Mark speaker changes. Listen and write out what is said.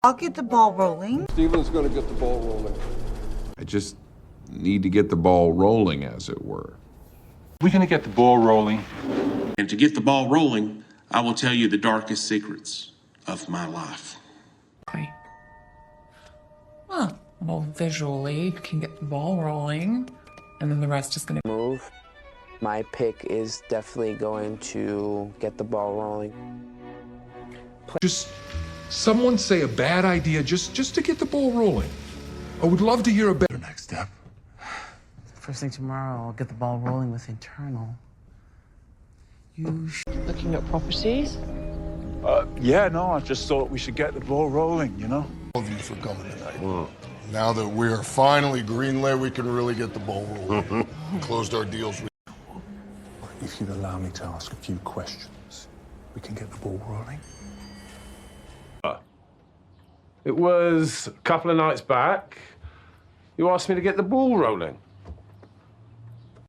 Speaker 1: I'll get the ball rolling.
Speaker 2: Steven's gonna get the ball rolling.
Speaker 3: I just need to get the ball rolling, as it were.
Speaker 4: We're gonna get the ball rolling.
Speaker 5: And to get the ball rolling, I will tell you the darkest secrets of my life.
Speaker 6: Okay. Well, visually can get the ball rolling, and then the rest is gonna
Speaker 7: move. My pick is definitely going to get the ball rolling.
Speaker 8: Just someone say a bad idea just to get the ball rolling. I would love to hear a better next step.
Speaker 9: First thing tomorrow, I'll get the ball rolling with internal.
Speaker 10: Looking at properties?
Speaker 4: Yeah, no, I just thought we should get the ball rolling, you know?
Speaker 11: All of you for coming tonight. Now that we are finally greenlit, we can really get the ball rolling. Closed our deals.
Speaker 4: If you'd allow me to ask a few questions, we can get the ball rolling.
Speaker 2: It was a couple of nights back. You asked me to get the ball rolling.